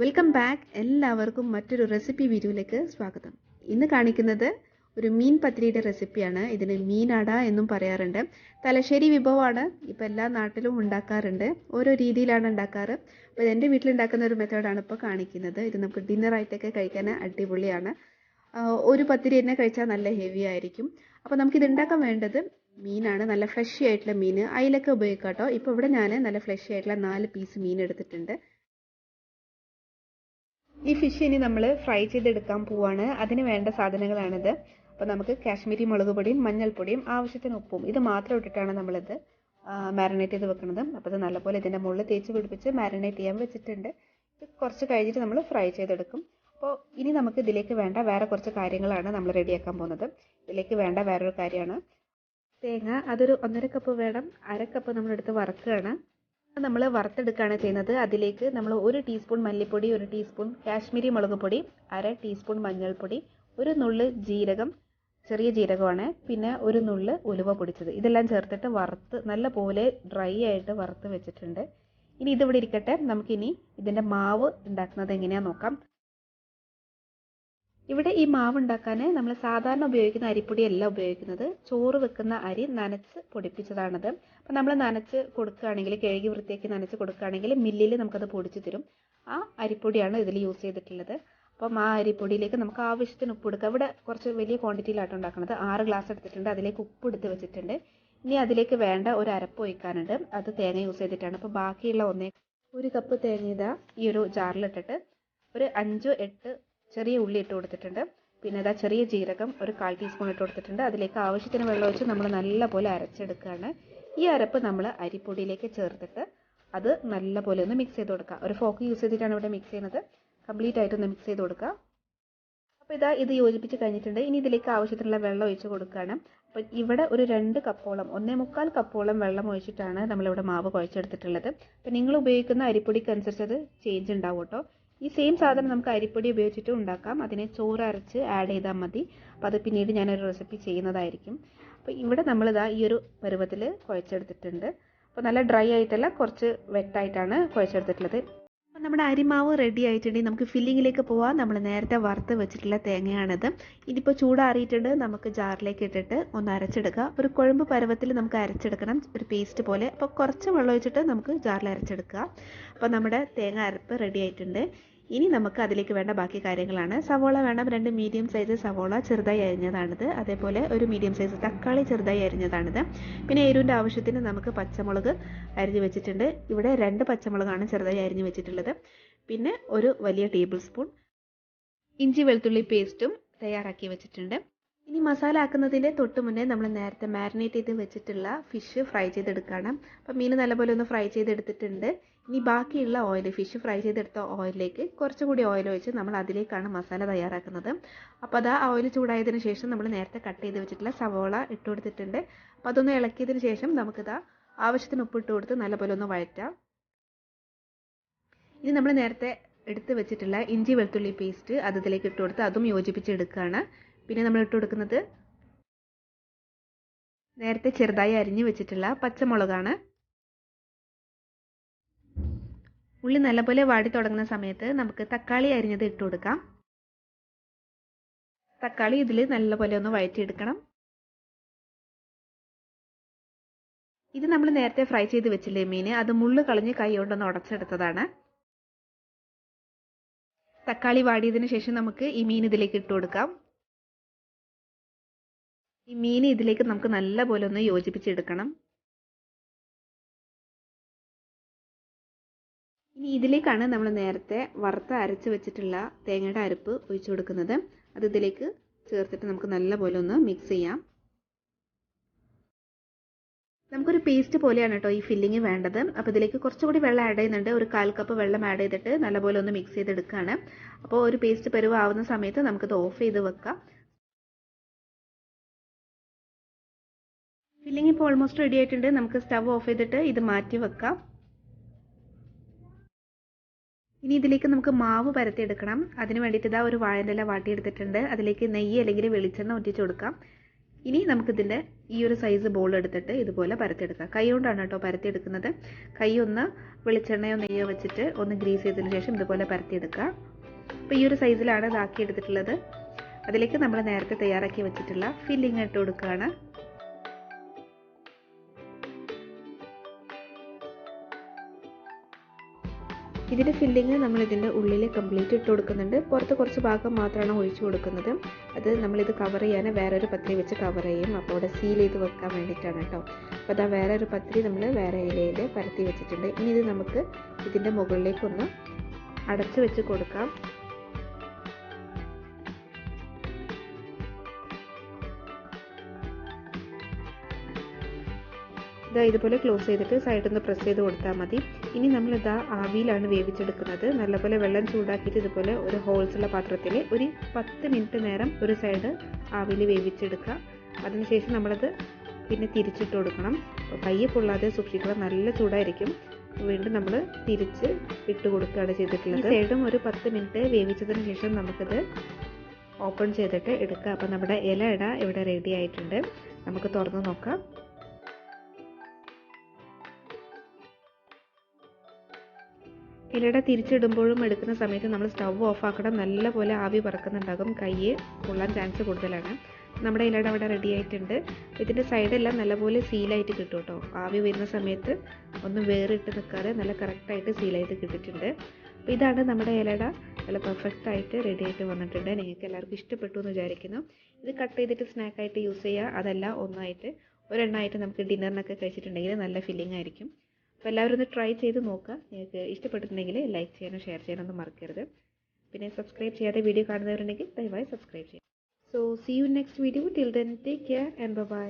Welcome back. എല്ലാവർക്കും മറ്റൊരു recipe വീഡിയോയിലേക്ക് സ്വാഗതം. ഇന്ന് കാണിക്കുന്നത് ഒരു മീൻ പത്തിരിയുടെ റെസിപ്പിയാണ്. ഇതിന് മീൻ അട എന്നും പറയാറുണ്ട്. തലശ്ശേരി വിഭവമാണ്. ഇപ്പോൾ എല്ലാ നാട്ടിലും ഉണ്ടാക്കാറുണ്ട്. ഓരോ രീതിയിലാണ് ഉണ്ടാക്കാറ്. അപ്പോൾ എൻ്റെ വീട്ടിലുണ്ടാക്കുന്ന ഒരു മെത്തേഡാണ് ഇപ്പോൾ കാണിക്കുന്നത്. ഇത് നമുക്ക് ഡിന്നറായിട്ടൊക്കെ കഴിക്കാൻ അടിപൊളിയാണ്. ഒരു പത്തിരി തന്നെ കഴിച്ചാൽ നല്ല ഹെവി ആയിരിക്കും. അപ്പോൾ നമുക്കിത് ഉണ്ടാക്കാൻ വേണ്ടത് മീനാണ്. നല്ല ഫ്രഷ് ആയിട്ടുള്ള മീൻ. അയിലൊക്കെ ഉപയോഗിക്കാം കേട്ടോ. ഇപ്പോൾ ഇവിടെ ഞാൻ നല്ല ഫ്രഷ് ആയിട്ടുള്ള 4 പീസ് മീൻ എടുത്തിട്ടുണ്ട്. ഈ ഫിഷ് ഇനി നമ്മൾ ഫ്രൈ ചെയ്തെടുക്കാൻ പോവാണ്. അതിന് വേണ്ട സാധനങ്ങളാണിത്. അപ്പോൾ നമുക്ക് കാശ്മീരി മുളക് പൊടിയും മഞ്ഞൾപ്പൊടിയും ആവശ്യത്തിന് ഉപ്പും ഇത് മാത്രം ഇട്ടിട്ടാണ് നമ്മളിത് മാരിനേറ്റ് ചെയ്ത് വെക്കുന്നത്. അപ്പോൾ ഇത് നല്ലപോലെ ഇതിൻ്റെ മുകളിൽ തേച്ച് പിടിപ്പിച്ച് മാരിനേറ്റ് ചെയ്യാൻ വെച്ചിട്ടുണ്ട്. ഇത് കുറച്ച് കഴിഞ്ഞിട്ട് നമ്മൾ ഫ്രൈ ചെയ്തെടുക്കും. അപ്പോൾ ഇനി നമുക്ക് ഇതിലേക്ക് വേണ്ട വേറെ കുറച്ച് കാര്യങ്ങളാണ് നമ്മൾ റെഡിയാക്കാൻ പോകുന്നത്. ഇതിലേക്ക് വേണ്ട വേറൊരു കാര്യമാണ് തേങ്ങ. അതൊരു 1.5 കപ്പ് വേണം. 1/2 കപ്പ് നമ്മളെടുത്ത് വറുക്കുകയാണ്. നമ്മൾ വറുത്തെടുക്കുകയാണ് ചെയ്യുന്നത്. അതിലേക്ക് നമ്മൾ 1 ടീസ്പൂൺ മല്ലിപ്പൊടി, 1 ടീസ്പൂൺ കാശ്മീരി മുളക് പൊടി, 1/2 ടീസ്പൂൺ മഞ്ഞൾപ്പൊടി, ഒരു നുള്ള് ജീരകം, ചെറിയ ജീരകമാണ്, പിന്നെ ഒരു നുള്ള് ഉലുവ പൊടിച്ചത്, ഇതെല്ലാം ചേർത്തിട്ട് വറുത്ത് നല്ലപോലെ ഡ്രൈ ആയിട്ട് വറുത്ത് വെച്ചിട്ടുണ്ട്. ഇനി ഇതിവിടെ ഇരിക്കട്ടെ. നമുക്കിനി ഇതിൻ്റെ മാവ് ഉണ്ടാക്കുന്നത് എങ്ങനെയാണെന്ന് നോക്കാം. ഇവിടെ ഈ മാവ് ഉണ്ടാക്കാൻ നമ്മൾ സാധാരണ ഉപയോഗിക്കുന്ന അരിപ്പൊടിയല്ല ഉപയോഗിക്കുന്നത്. ചോറ് വെക്കുന്ന അരി നനച്ച് പൊടിപ്പിച്ചതാണത്. അപ്പോൾ നമ്മൾ നനച്ച് കൊടുക്കുകയാണെങ്കിൽ, കഴുകി വൃത്തിയാക്കി നനച്ച് കൊടുക്കുകയാണെങ്കിൽ മില്ലിൽ നമുക്കത് പൊടിച്ച് തരും. ആ അരിപ്പൊടിയാണ് ഇതിൽ യൂസ് ചെയ്തിട്ടുള്ളത്. അപ്പം ആ അരിപ്പൊടിയിലേക്ക് നമുക്ക് ആവശ്യത്തിന് ഉപ്പ് എടുക്കുക. ഇവിടെ കുറച്ച് വലിയ ക്വാണ്ടിറ്റിയിലായിട്ട് ഉണ്ടാക്കുന്നത്. 6 ഗ്ലാസ് എടുത്തിട്ടുണ്ട്. അതിലേക്ക് ഉപ്പ് എടുത്ത് വെച്ചിട്ടുണ്ട്. ഇനി അതിലേക്ക് വേണ്ട ഒരു അരപ്പ് ഒഴിക്കാനുണ്ട്. അത് തേങ്ങ യൂസ് ചെയ്തിട്ടാണ്. അപ്പോൾ ബാക്കിയുള്ള 1 കപ്പ് തേങ്ങ ഇതാ ഈ ഒരു ജാറിലിട്ടിട്ട് ഒരു 5-8 ചെറിയ ഉള്ളി ഇട്ട് കൊടുത്തിട്ടുണ്ട്. പിന്നെ ഇതാ ചെറിയ ജീരകം ഒരു 1/4 ടീസ്പൂൺ ഇട്ട് കൊടുത്തിട്ടുണ്ട്. അതിലേക്ക് ആവശ്യത്തിന് വെള്ളം ഒഴിച്ച് നമ്മൾ നല്ലപോലെ അരച്ചെടുക്കുകയാണ്. ഈ അരപ്പ് നമ്മൾ അരിപ്പൊടിയിലേക്ക് ചേർത്തിട്ട് അത് നല്ലപോലെ ഒന്ന് മിക്സ് ചെയ്ത് കൊടുക്കുക. ഒരു ഫോക്ക് യൂസ് ചെയ്തിട്ടാണ് ഇവിടെ മിക്സ് ചെയ്യുന്നത്. കംപ്ലീറ്റ് ആയിട്ടൊന്ന് മിക്സ് ചെയ്ത് കൊടുക്കുക. അപ്പോൾ ഇതാ ഇത് യോജിപ്പിച്ച് കഴിഞ്ഞിട്ടുണ്ട്. ഇനി ഇതിലേക്ക് ആവശ്യത്തിനുള്ള വെള്ളം ഒഴിച്ച് കൊടുക്കുകയാണ്. അപ്പോൾ ഇവിടെ ഒരു 2 കപ്പോളം 1.25 കപ്പോളം വെള്ളം ഒഴിച്ചിട്ടാണ് നമ്മളിവിടെ മാവ് കുഴച്ചെടുത്തിട്ടുള്ളത്. അപ്പോൾ നിങ്ങൾ ഉപയോഗിക്കുന്ന അരിപ്പൊടിക്ക് അനുസരിച്ച് അത് ചേഞ്ച് ഉണ്ടാവും കേട്ടോ. ഈ സെയിം സാധനം നമുക്ക് അരിപ്പൊടി ഉപയോഗിച്ചിട്ട് ഉണ്ടാക്കാം. അതിനെ ചോറ് അരച്ച് ആഡ് ചെയ്താൽ മതി. അപ്പോൾ അത് പിന്നീട് ഞാനൊരു റെസിപ്പി ചെയ്യുന്നതായിരിക്കും. അപ്പോൾ ഇവിടെ നമ്മളിതാ ഈ ഒരു പരുവത്തിൽ കുഴച്ചെടുത്തിട്ടുണ്ട്. അപ്പോൾ നല്ല ഡ്രൈ ആയിട്ടല്ല, കുറച്ച് വെറ്റായിട്ടാണ് കുഴച്ചെടുത്തിട്ടുള്ളത്. അപ്പോൾ നമ്മുടെ അരിമാവ് റെഡി ആയിട്ടുണ്ടെങ്കിൽ നമുക്ക് ഫില്ലിങ്ങിലേക്ക് പോവാം. നമ്മൾ നേരത്തെ വറുത്ത് വെച്ചിട്ടുള്ള തേങ്ങയാണിത്. ഇതിപ്പോൾ ചൂടാറിയിട്ടുണ്ട്. നമുക്ക് ജാറിലേക്ക് ഇട്ടിട്ട് ഒന്ന് അരച്ചെടുക്കുക. ഒരു കുഴമ്പ് പരുവത്തിൽ നമുക്ക് അരച്ചെടുക്കണം, ഒരു പേസ്റ്റ് പോലെ. അപ്പോൾ കുറച്ച് വെള്ളം ഒഴിച്ചിട്ട് നമുക്ക് ജാറിൽ അരച്ചെടുക്കുക. അപ്പോൾ നമ്മുടെ തേങ്ങ അരപ്പ് റെഡി ആയിട്ടുണ്ട്. ഇനി നമുക്ക് അതിലേക്ക് വേണ്ട ബാക്കി കാര്യങ്ങളാണ്. സവോള വേണം. 2 മീഡിയം സൈസ് സവോള ചെറുതായി അരിഞ്ഞതാണിത്. അതേപോലെ ഒരു മീഡിയം സൈസ് തക്കാളി ചെറുതായി അരിഞ്ഞതാണിത്. പിന്നെ എരിവിൻ്റെ ആവശ്യത്തിന് നമുക്ക് പച്ചമുളക് അരിഞ്ഞ് വെച്ചിട്ടുണ്ട്. ഇവിടെ 2 പച്ചമുളകാണ് ചെറുതായി അരിഞ്ഞ് വെച്ചിട്ടുള്ളത്. പിന്നെ ഒരു വലിയ ടേബിൾ സ്പൂൺ ഇഞ്ചി വെളുത്തുള്ളി പേസ്റ്റും തയ്യാറാക്കി വെച്ചിട്ടുണ്ട്. ഇനി മസാല ആക്കുന്നതിൻ്റെ തൊട്ട് മുന്നേ നമ്മൾ നേരത്തെ മാരിനേറ്റ് ചെയ്ത് വെച്ചിട്ടുള്ള ഫിഷ് ഫ്രൈ ചെയ്തെടുക്കണം. അപ്പം മീൻ നല്ലപോലെ ഒന്ന് ഫ്രൈ ചെയ്തെടുത്തിട്ടുണ്ട്. ഇനി ബാക്കിയുള്ള ഓയിൽ, ഫിഷ് ഫ്രൈ ചെയ്തെടുത്ത ഓയിലിലേക്ക് കുറച്ചുകൂടി ഓയിൽ ഒഴിച്ച് നമ്മൾ അതിലേക്കാണ് മസാല തയ്യാറാക്കുന്നത്. അപ്പോൾ അത് ആ ഓയിൽ ചൂടായതിനു ശേഷം നമ്മൾ നേരത്തെ കട്ട് ചെയ്ത് വെച്ചിട്ടുള്ള സവോള ഇട്ട് കൊടുത്തിട്ടുണ്ട്. അപ്പോൾ അതൊന്ന് ഇളക്കിയതിന് ശേഷം നമുക്കിതാ ആവശ്യത്തിന് ഉപ്പിട്ട് കൊടുത്ത് നല്ലപോലെ ഒന്ന് വഴറ്റാം. ഇനി നമ്മൾ നേരത്തെ എടുത്ത് വെച്ചിട്ടുള്ള ഇഞ്ചി വെളുത്തുള്ളി പേസ്റ്റ് അത് ഇതിലേക്ക് ഇട്ട് കൊടുത്ത് അതും യോജിപ്പിച്ച് എടുക്കുകയാണ്. പിന്നെ നമ്മൾ ഇട്ട് കൊടുക്കുന്നത് നേരത്തെ ചെറുതായി അരിഞ്ഞു വെച്ചിട്ടുള്ള പച്ചമുളകാണ്. ഉള്ളി നല്ലപോലെ വാടി തുടങ്ങുന്ന സമയത്ത് നമുക്ക് തക്കാളി അരിഞ്ഞത് ഇട്ട് കൊടുക്കാം. തക്കാളി ഇതിൽ നല്ലപോലെ ഒന്ന് വഴറ്റിയെടുക്കണം. ഇത് നമ്മൾ നേരത്തെ ഫ്രൈ ചെയ്ത് വെച്ചില്ലേ മീൻ, അത് മുള്ള് കളഞ്ഞ് കൈ കൊണ്ടൊന്ന് ഉടച്ചെടുത്തതാണ്. തക്കാളി വാടിയതിന് ശേഷം നമുക്ക് ഈ മീൻ ഇതിലേക്ക് ഇട്ട് കൊടുക്കാം. ഈ മീൻ ഇതിലേക്ക് നമുക്ക് നല്ലപോലെ ഒന്ന് യോജിപ്പിച്ചെടുക്കണം. ഇനി ഇതിലേക്കാണ് നമ്മൾ നേരത്തെ വറുത്ത് അരച്ച് വെച്ചിട്ടുള്ള തേങ്ങയുടെ അരപ്പ് ഒഴിച്ചു കൊടുക്കുന്നത്. അത് ഇതിലേക്ക് ചേർത്തിട്ട് നമുക്ക് നല്ലപോലെ ഒന്ന് മിക്സ് ചെയ്യാം. നമുക്കൊരു പേസ്റ്റ് പോലെയാണ് കേട്ടോ ഈ ഫില്ലിങ് വേണ്ടത്. അപ്പോൾ ഇതിലേക്ക് കുറച്ചുകൂടി വെള്ളം ആഡ് ചെയ്യുന്നുണ്ട്. ഒരു 1/4 കപ്പ് വെള്ളം ആഡ് ചെയ്തിട്ട് നല്ലപോലെ ഒന്ന് മിക്സ് ചെയ്തെടുക്കുകയാണ്. അപ്പോൾ ഒരു പേസ്റ്റ് പരുവാവുന്ന സമയത്ത് നമുക്കിത് ഓഫ് ചെയ്ത് വെക്കാം. ഫില്ലിങ് ഇപ്പോൾ ഓൾമോസ്റ്റ് റെഡി ആയിട്ടുണ്ട്. നമുക്ക് സ്റ്റവ് ഓഫ് ചെയ്തിട്ട് ഇത് മാറ്റി വെക്കാം. ഇനി ഇതിലേക്ക് നമുക്ക് മാവ് പരത്തിയെടുക്കണം. അതിന് വേണ്ടിയിട്ട് ഇതാ ഒരു വാഴയില വാട്ടിയെടുത്തിട്ടുണ്ട്. അതിലേക്ക് നെയ്യ് അല്ലെങ്കിൽ വെളിച്ചെണ്ണ ഒറ്റിച്ച് കൊടുക്കാം. ഇനി നമുക്കിതിൻ്റെ ഈ ഒരു സൈസ് ബോൾ എടുത്തിട്ട് ഇതുപോലെ പരത്തിയെടുക്കാം. കൈ കൊണ്ടാണ് കേട്ടോ പരത്തിയെടുക്കുന്നത്. കൈ ഒന്ന് വെളിച്ചെണ്ണയോ നെയ്യോ വെച്ചിട്ട് ഒന്ന് ഗ്രീസ് ചെയ്തതിന് ശേഷം ഇതുപോലെ പരത്തിയെടുക്കുക. അപ്പോൾ ഈ ഒരു സൈസിലാണ് ഇതാക്കി എടുത്തിട്ടുള്ളത്. അതിലേക്ക് നമ്മൾ നേരത്തെ തയ്യാറാക്കി വെച്ചിട്ടുള്ള ഫില്ലിങ് ഇട്ട് കൊടുക്കുകയാണ്. ഇതിൻ്റെ ഫില്ലിങ് നമ്മൾ ഇതിൻ്റെ ഉള്ളിൽ കംപ്ലീറ്റ് ഇട്ട് കൊടുക്കുന്നുണ്ട്. പുറത്ത് കുറച്ച് ഭാഗം മാത്രമാണ് ഒഴിച്ചു കൊടുക്കുന്നത്. അത് നമ്മളിത് കവർ ചെയ്യാൻ വേറൊരു പത്തിരി വെച്ച് കവർ ചെയ്യും. അപ്പോൾ അവിടെ സീൽ ചെയ്ത് വെക്കാൻ വേണ്ടിയിട്ടാണ് കേട്ടോ. അപ്പോൾ അതാ വേറൊരു പത്തിരി നമ്മൾ വേറെ ഇലയിൽ പരത്തി വെച്ചിട്ടുണ്ട്. ഇനി ഇത് നമുക്ക് ഇതിൻ്റെ മുകളിലേക്കൊന്ന് അടച്ച് വെച്ച് കൊടുക്കാം. ഇതാ ഇതുപോലെ ക്ലോസ് ചെയ്തിട്ട് സൈഡിൽ നിന്ന് പ്രസ് ചെയ്ത് കൊടുത്താൽ മതി. ഇനി നമ്മളിതാ ആവിയിലാണ് വേവിച്ചെടുക്കുന്നത്. നല്ലപോലെ വെള്ളം ചൂടാക്കിയിട്ട് ഇതുപോലെ ഒരു ഹോൾസ് ഉള്ള പാത്രത്തിൽ ഒരു 10 മിനിറ്റ് നേരം ഒരു സൈഡ് ആവിയിൽ വേവിച്ചെടുക്കുക. അതിനുശേഷം നമ്മളത് പിന്നെ തിരിച്ചിട്ട് കൊടുക്കണം. കൈ പൊള്ളാതെ സൂക്ഷിക്കണം, നല്ല ചൂടായിരിക്കും. വീണ്ടും നമ്മൾ തിരിച്ച് ഇട്ട് കൊടുക്കുകയാണ് ചെയ്തിട്ടുള്ളത്. സൈഡും ഒരു 10 മിനിറ്റ് വേവിച്ചതിന് ശേഷം നമുക്കത് ഓപ്പൺ ചെയ്തിട്ട് എടുക്കുക. അപ്പം നമ്മുടെ ഇല ഇവിടെ റെഡി ആയിട്ടുണ്ട്. നമുക്ക് തുറന്ന് നോക്കാം. ഇലയുടെ തിരിച്ചിടുമ്പോഴും എടുക്കുന്ന സമയത്ത് നമ്മൾ സ്റ്റവ് ഓഫ് ആക്കണം. നല്ലപോലെ ആവി പറക്കുന്നുണ്ടാകും, കൈ പൊള്ളാൻ ചാൻസ് കൂടുതലാണ്. നമ്മുടെ ഇലയുടെ അവിടെ റെഡി ആയിട്ടുണ്ട്. ഇതിൻ്റെ സൈഡെല്ലാം നല്ലപോലെ സീലായിട്ട് കിട്ടും കേട്ടോ. ആവി വരുന്ന സമയത്ത് ഒന്നും വേറിട്ട് നിൽക്കാതെ നല്ല കറക്റ്റായിട്ട് സീൽ ചെയ്ത് കിട്ടിയിട്ടുണ്ട്. അപ്പോൾ ഇതാണ് നമ്മുടെ ഇലയുടെ നല്ല പെർഫെക്റ്റ് ആയിട്ട് റെഡി ആയിട്ട് വന്നിട്ടുണ്ട്. നിങ്ങൾക്ക് എല്ലാവർക്കും ഇഷ്ടപ്പെട്ടു എന്ന് വിചാരിക്കുന്നു. ഇത് കട്ട് ചെയ്തിട്ട് സ്നാക്കായിട്ട് യൂസ് ചെയ്യുക. അതല്ല ഒന്നായിട്ട് ഒരെണ്ണമായിട്ട് നമുക്ക് ഡിന്നറിനൊക്കെ കഴിച്ചിട്ടുണ്ടെങ്കിൽ നല്ല ഫില്ലിംഗ് ആയിരിക്കും. അപ്പോൾ എല്ലാവരും ഒന്ന് ട്രൈ ചെയ്ത് നോക്കുക. നിങ്ങൾക്ക് ഇഷ്ടപ്പെട്ടിട്ടുണ്ടെങ്കിൽ ലൈക്ക് ചെയ്യാനോ ഷെയർ ചെയ്യാനൊന്നും മറക്കരുത്. പിന്നെ സബ്സ്ക്രൈബ് ചെയ്യാതെ വീഡിയോ കാണുന്നവരുണ്ടെങ്കിൽ ദയവായി സബ്സ്ക്രൈബ് ചെയ്യാം. So see you next video. Till then take care and by.